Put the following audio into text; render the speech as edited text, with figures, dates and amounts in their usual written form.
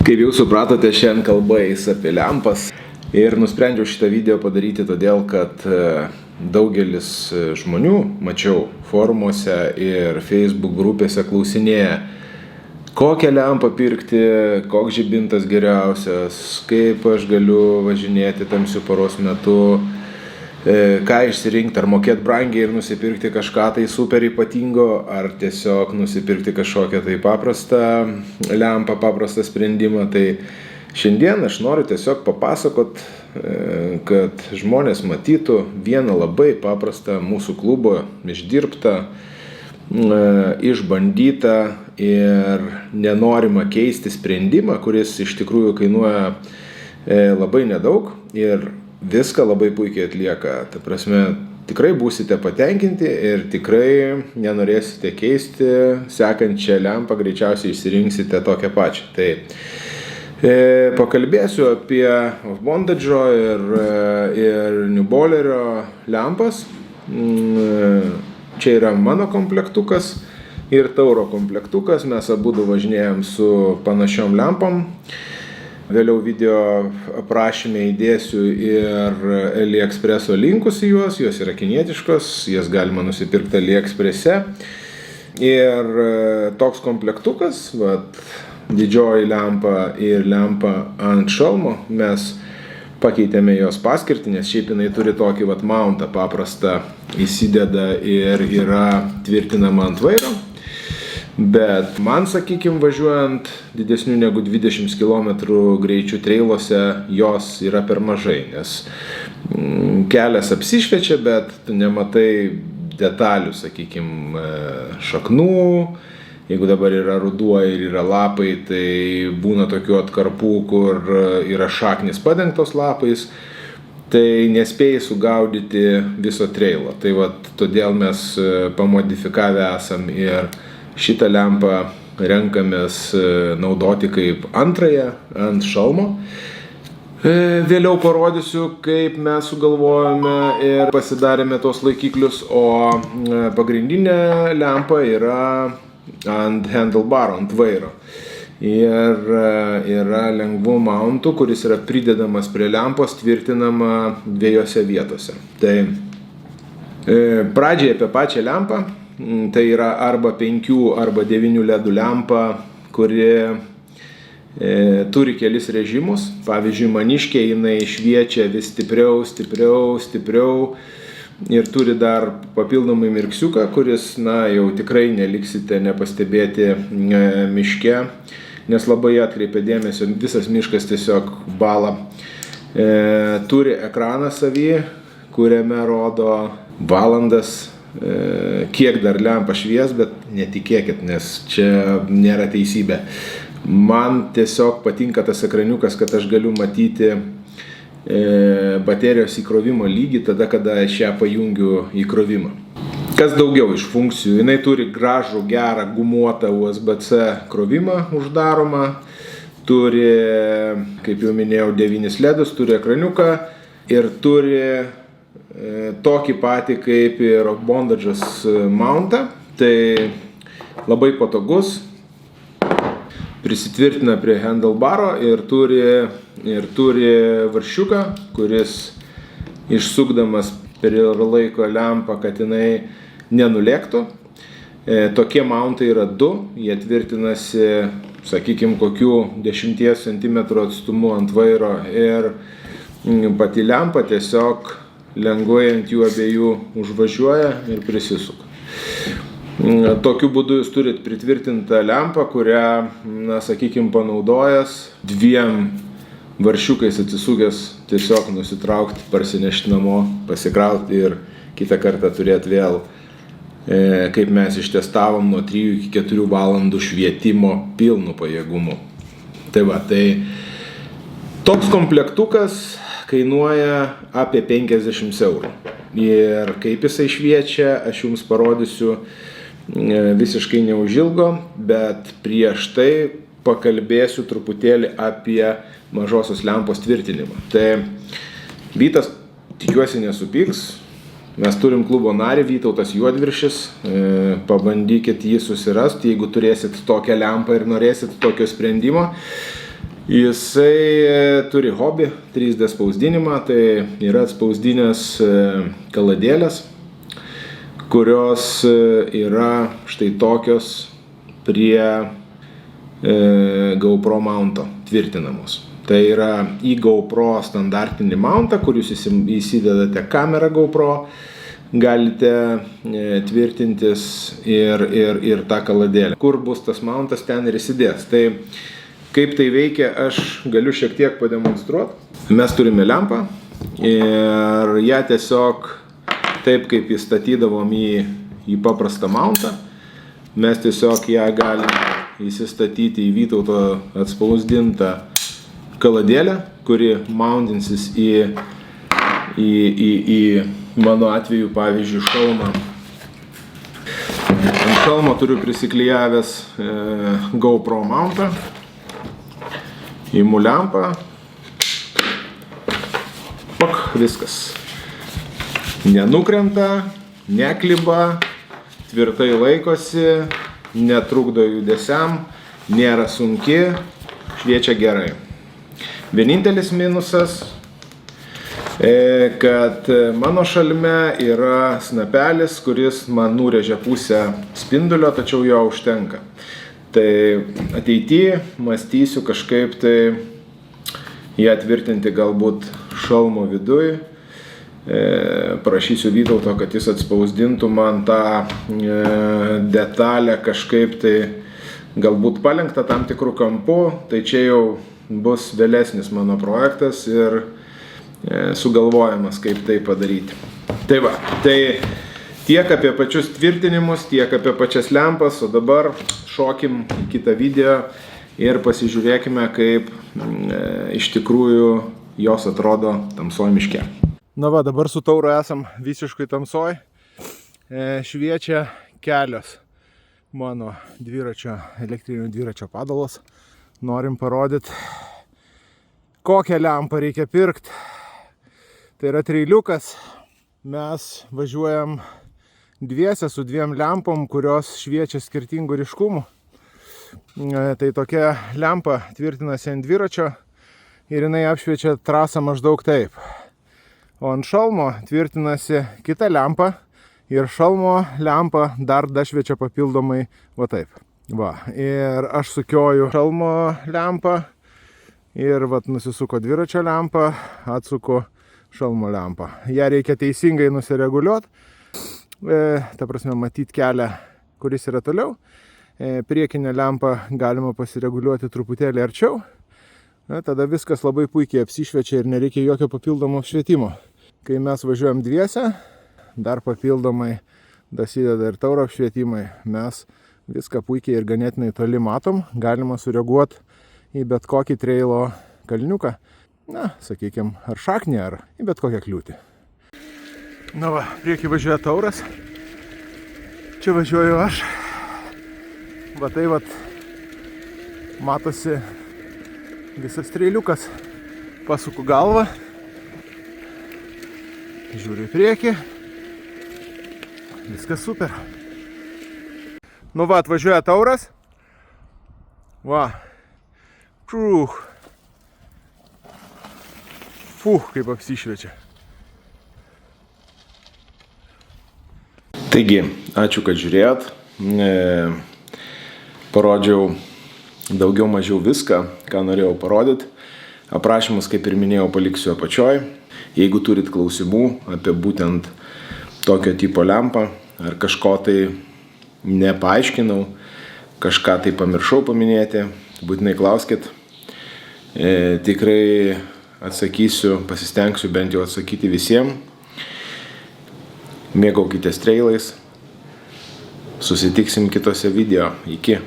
Kaip jau supratote, šiandien kalba eis apie lempas ir nusprendžiau šitą video padaryti todėl, kad daugelis žmonių, mačiau forumuose ir Facebook grupėse, klausinėja, kokią lempą pirkti, koks žibintas geriausias, kaip aš galiu važinėti tamsiu paros metu, ką išsirinkti, ar mokėti brangiai ir nusipirkti kažką tai super ypatingo, ar tiesiog nusipirkti kažkokią tai paprastą lempą, paprastą sprendimą. Tai šiandien aš noriu tiesiog papasakot, kad žmonės matytų vieną labai paprastą mūsų klubo išdirbtą, išbandytą ir nenorimą keisti sprendimą, kuris iš tikrųjų kainuoja labai nedaug ir viską labai puikiai atlieka. Ta prasme, tikrai būsite patenkinti ir tikrai nenorėsite keisti, sekančią lempą greičiausiai išsirinksite tokią pačią. Tai pakalbėsiu apie Bondage'o ir New Ballerio lempas. Čia yra mano komplektukas ir Tauro komplektukas. Mes abudu važinėjom su panašiom lempom. Vėliau video aprašyme įdėsiu ir AliExpresso linkus į juos. Jos yra kinietiškos, jas galima nusipirkti AliExpresse. Ir toks komplektukas, didžioji lempa ir lempa ant šalmo, mes pakeitėme jos paskirtį, nes šiaip jinai turi tokį mountą paprastą, įsideda ir yra tvirtinama ant vairo. Bet man, sakykime, važiuojant didesnių negu 20 km greičių trailuose, jos yra per mažai, nes kelias apsišviečia, bet tu nematai detalių, sakykime, šaknų. Jeigu dabar yra ruduo ir yra lapai, tai būna tokių atkarpų, kur yra šaknis padengtos lapais, tai nespėjai sugaudyti viso trailo. Tai todėl mes pamodifikavę esam ir šitą lempą renkamės naudoti kaip antrąją ant šalmo. Vėliau parodysiu, kaip mes sugalvojame ir pasidarėme tos laikiklius, o pagrindinė lempa yra ant handlebaro, ant vairo. Ir yra lengvų mountų, kuris yra pridedamas prie lempos, tvirtinama dviejose vietose. Tai pradžiai apie pačią lempą. Tai yra arba 5 arba 9 ledų lempa, kuri turi kelis režimus. Pavyzdžiui, maniškė jinai šviečia vis stipriau ir turi dar papildomai mirksiuką, kuris, jau tikrai neliksite nepastebėti miške, nes labai atkreipia dėmesio, visas miškas tiesiog bąla. Turi ekraną savy, kuriame rodo valandas, kiek dar lempa švies, bet netikėkit, nes čia nėra teisybė. Man tiesiog patinka tas ekraniukas, kad aš galiu matyti baterijos įkrovimo lygį tada, kada aš ją pajungiu įkrovimą. Kas daugiau iš funkcijų? Jinai turi gražų, gerą, gumuotą USB-C krovimą uždaromą, turi, kaip jau minėjau, 9 ledus, turi ekraniuką ir turi tokį patį kaip ir Bondage'as mountą. Tai labai patogus, prisitvirtina prie handlebaro ir turi varšiuką, kuris išsukdamas per laiko lempą, kad jinai nenulėktų. Tokie mountai yra 2, jie tvirtinasi, sakykime, kokių 10 cm atstumu ant vairo ir pati lempa tiesiog lengvai ant jų abiejų užvažiuoja ir prisisuka. Tokiu būdu jūs turit pritvirtintą lempą, kurią, sakykime, panaudojęs 2 varšiukais atsisukęs tiesiog nusitraukti, parsinešti namo, pasikrauti ir kitą kartą turėti vėl, kaip mes ištestavom, nuo 3 iki 4 valandų švietimo pilnu pajėgumu. Tai toks komplektukas kainuoja apie 50 eurų. Ir kaip jisai šviečia, aš jums parodysiu visiškai neužilgo, bet prieš tai pakalbėsiu truputėlį apie mažosios lempos tvirtinimą. Tai Vytas, tikiuosi, nesupyks, Mes turim klubo narį Vytautas Juodviršis, pabandykit jį susirasti, jeigu turėsit tokią lempą ir norėsit tokio sprendimo. Jisai turi hobį 3D spausdinimą, tai yra atspausdinęs kaladėlės, kurios yra štai tokios prie GoPro mounto tvirtinamos. Tai yra į GoPro standartinį mountą, kur jūs įsidedate kamerą GoPro, galite tvirtintis ir tą kaladėlę. Kur bus tas mountas, ten ir įsidės. Tai kaip tai veikia, aš galiu šiek tiek pademonstruoti. Mes turime lempą ir ją tiesiog taip, kaip įstatydavom į paprastą mountą, mes tiesiog ją galime įsistatyti į Vytauto atspausdintą kaladėlę, kuri mountinsis į mano atveju, pavyzdžiui, šalmą. Ant šalmo turiu prisiklijavęs GoPro mountą, imu lempą, viskas. Nenukrenta, nekliba, tvirtai laikosi, netrukdo judesiam, nėra sunki, šviečia gerai. Vienintelis minusas, kad mano šalme yra snapelis, kuris man nurėžia pusę spindulio, tačiau jo užtenka. Tai ateityje mąstysiu kažkaip tai ją tvirtinti galbūt šalmo viduj. Prašysiu Vytauto, kad jis atspausdintų man tą detalę kažkaip tai galbūt palenktą tam tikrų kampų. Tai čia jau bus vėlesnis mano projektas ir sugalvojimas, kaip tai padaryti. Tai va, tai tiek apie pačius tvirtinimus, tiek apie pačias lempas, o dabar šokim į kitą video ir pasižiūrėkime, kaip iš tikrųjų jos atrodo tamsoj miške. Na va, dabar su Tauru esam visiškai tamsoj. Šviečia kelios mano elektrinio dviračio padalos. Norim parodyti, kokią lempą reikia pirkti. Tai yra treiliukas. Mes važiuojam dviese su dviem lempom, kurios šviečia skirtingų ryškumų. Tai tokia lempa tvirtinasi ant dviračio ir jinai apšviečia trasą maždaug taip. O ant šalmo tvirtinasi kita lempa ir šalmo lempa dar dašviečia papildomai va taip. Va, ir aš sukioju šalmo lempą ir vat nusisuko dviračio lempą, atsuko šalmo lempą. Ja reikia teisingai nusireguliuoti, ta prasme matyti kelią, kuris yra toliau. Priekinę lempą galima pasireguliuoti truputėlį arčiau. Tada viskas labai puikiai apsišviečia ir nereikia jokio papildomo apšvietimo. Kai mes važiuojam dviese, dar papildomai dasideda ir Tauro apšvietimai. Mes viską puikiai ir ganėtinai toli matom, galima sureaguoti į bet kokį treilo kalniuką, sakykime, ar šaknį, ar į bet kokią kliūtį. Na va, priekį važiuoja Tauras, čia važiuoju aš. Va tai vat matosi visas treiliukas, pasuku galvą, žiūriu į priekį, viskas super. Nu va, atvažiuoja Tauras. Va. Kaip apsišviečia. Taigi, ačiū, kad žiūrėjot. Parodžiau daugiau mažiau viską, ką norėjau parodyti. Aprašymus, kaip ir minėjau, paliksiu apačioj. Jeigu turit klausimų apie būtent tokio tipo lempą ar kažko tai nepaaiškinau, kažką tai pamiršau paminėti, būtinai klauskit. Tikrai atsakysiu, pasistengsiu bent jau atsakyti visiems. Mėgaukitės treilais. Susitiksim kitose video. Iki.